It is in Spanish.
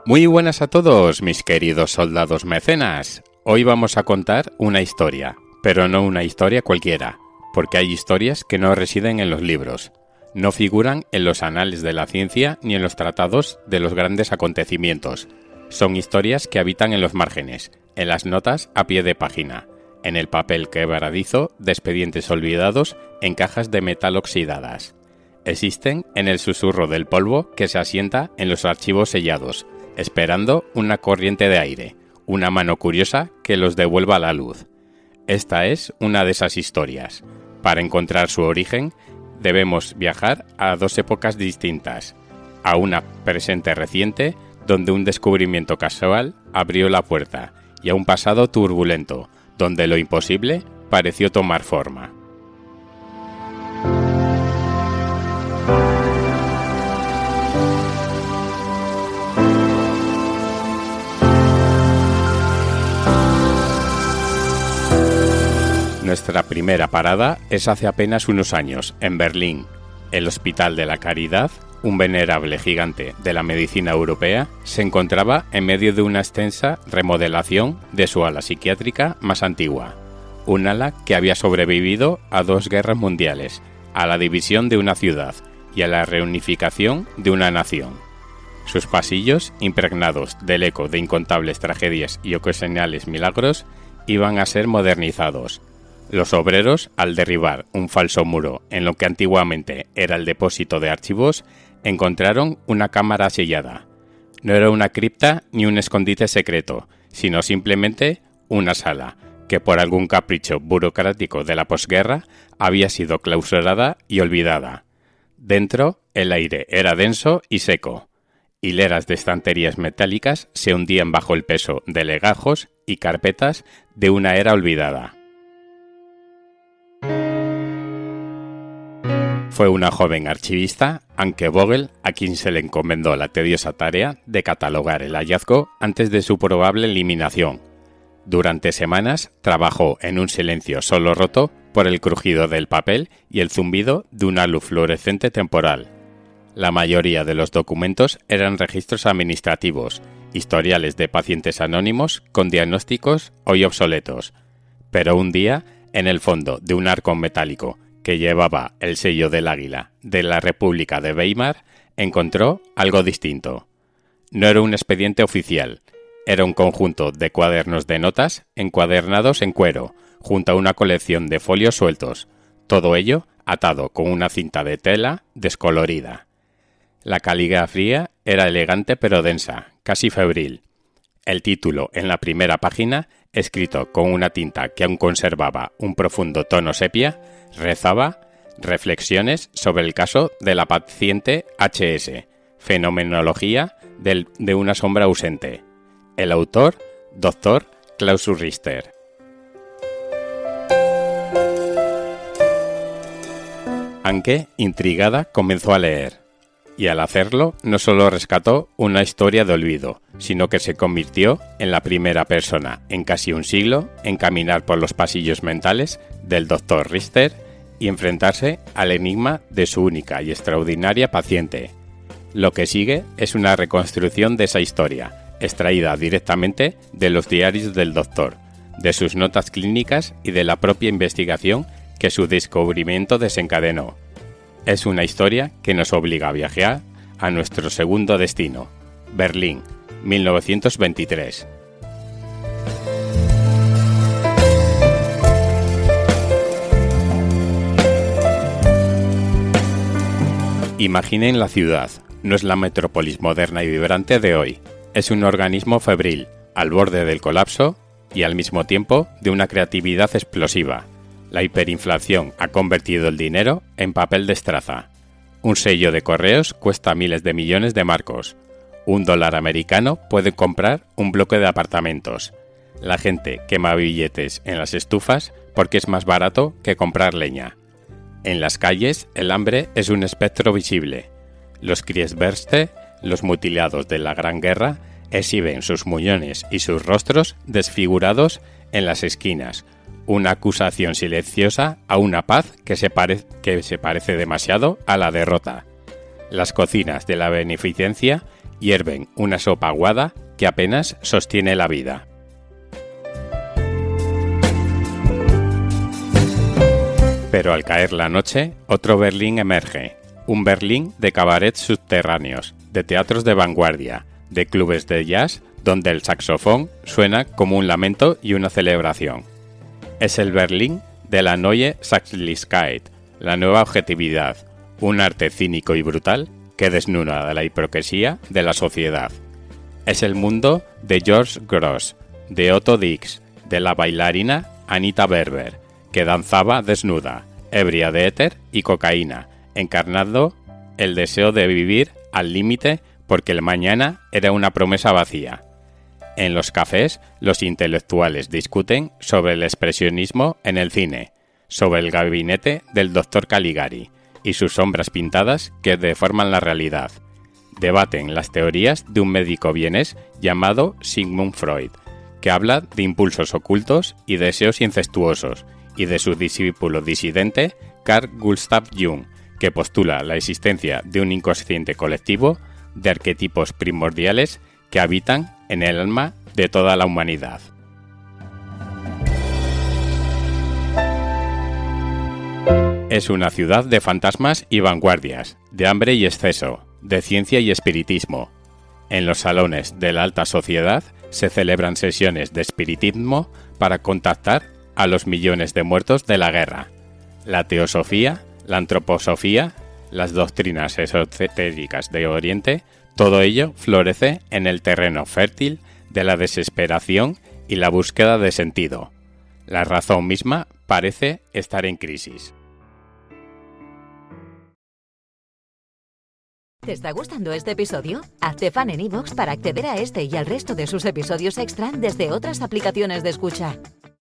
Muy buenas a todos, mis queridos soldados mecenas. Hoy vamos a contar una historia, pero no una historia cualquiera, porque hay historias que no residen en los libros, no figuran en los anales de la ciencia ni en los tratados de los grandes acontecimientos. Son historias que habitan en los márgenes, en las notas a pie de página, en el papel quebradizo de expedientes olvidados en cajas de metal oxidadas. Existen en el susurro del polvo que se asienta en los archivos sellados, esperando una corriente de aire, una mano curiosa que los devuelva a la luz. Esta es una de esas historias. Para encontrar su origen, debemos viajar a dos épocas distintas, a una presente reciente, donde un descubrimiento casual abrió la puerta, y a un pasado turbulento, donde lo imposible pareció tomar forma. Nuestra primera parada es hace apenas unos años, en Berlín. El Hospital de la Caridad, un venerable gigante de la medicina europea, se encontraba en medio de una extensa remodelación de su ala psiquiátrica más antigua. Un ala que había sobrevivido a 2 guerras mundiales, a la división de una ciudad y a la reunificación de una nación. Sus pasillos, impregnados del eco de incontables tragedias y ocasionales milagros, iban a ser modernizados. Los obreros, al derribar un falso muro en lo que antiguamente era el depósito de archivos, encontraron una cámara sellada. No era una cripta ni un escondite secreto, sino simplemente una sala, que por algún capricho burocrático de la posguerra había sido clausurada y olvidada. Dentro, el aire era denso y seco. Hileras de estanterías metálicas se hundían bajo el peso de legajos y carpetas de una era olvidada. Fue una joven archivista, Anke Vogel, a quien se le encomendó la tediosa tarea de catalogar el hallazgo antes de su probable eliminación. Durante semanas trabajó en un silencio solo roto por el crujido del papel y el zumbido de una luz fluorescente temporal. La mayoría de los documentos eran registros administrativos, historiales de pacientes anónimos con diagnósticos hoy obsoletos. Pero un día, en el fondo de un arco metálico que llevaba el sello del águila de la República de Weimar, encontró algo distinto. No era un expediente oficial, era un conjunto de cuadernos de notas encuadernados en cuero, junto a una colección de folios sueltos, todo ello atado con una cinta de tela descolorida. La caligrafía era elegante pero densa, casi febril. El título en la primera página, escrito con una tinta que aún conservaba un profundo tono sepia, rezaba: Reflexiones sobre el caso de la paciente HS, fenomenología de una sombra ausente. El autor, Dr. Klaus Richter. Anke, intrigada, comenzó a leer. Y al hacerlo, no solo rescató una historia de olvido, sino que se convirtió en la primera persona en casi un siglo en caminar por los pasillos mentales del Dr. Richter y enfrentarse al enigma de su única y extraordinaria paciente. Lo que sigue es una reconstrucción de esa historia, extraída directamente de los diarios del doctor, de sus notas clínicas y de la propia investigación que su descubrimiento desencadenó. Es una historia que nos obliga a viajar a nuestro segundo destino, Berlín, 1923. Imaginen la ciudad, no es la metrópolis moderna y vibrante de hoy, es un organismo febril, al borde del colapso y al mismo tiempo de una creatividad explosiva. La hiperinflación ha convertido el dinero en papel de estraza. Un sello de correos cuesta miles de millones de marcos. $1 americano puede comprar un bloque de apartamentos. La gente quema billetes en las estufas porque es más barato que comprar leña. En las calles, el hambre es un espectro visible. Los Kriegsberste, los mutilados de la Gran Guerra, exhiben sus muñones y sus rostros desfigurados en las esquinas, una acusación silenciosa a una paz que se parece demasiado a la derrota. Las cocinas de la beneficencia hierven una sopa aguada que apenas sostiene la vida. Pero al caer la noche, otro Berlín emerge, un Berlín de cabarets subterráneos, de teatros de vanguardia, de clubes de jazz donde el saxofón suena como un lamento y una celebración. Es el Berlín de la Neue Sachlichkeit, la nueva objetividad, un arte cínico y brutal que desnuda de la hipocresía de la sociedad. Es el mundo de George Grosz, de Otto Dix, de la bailarina Anita Berber, que danzaba desnuda, ebria de éter y cocaína, encarnando el deseo de vivir al límite porque el mañana era una promesa vacía. En los cafés, los intelectuales discuten sobre el expresionismo en el cine, sobre el gabinete del Dr. Caligari y sus sombras pintadas que deforman la realidad. Debaten las teorías de un médico vienés llamado Sigmund Freud, que habla de impulsos ocultos y deseos incestuosos, y de su discípulo disidente Carl Gustav Jung, que postula la existencia de un inconsciente colectivo de arquetipos primordiales que habitan en el alma de toda la humanidad. Es una ciudad de fantasmas y vanguardias, de hambre y exceso, de ciencia y espiritismo. En los salones de la alta sociedad se celebran sesiones de espiritismo para contactar a los millones de muertos de la guerra. La teosofía, la antroposofía, las doctrinas esotéricas de Oriente, todo ello florece en el terreno fértil de la desesperación y la búsqueda de sentido. La razón misma parece estar en crisis. ¿Te está gustando este episodio? Hazte fan en iVoox para acceder a este y al resto de sus episodios extra desde otras aplicaciones de escucha.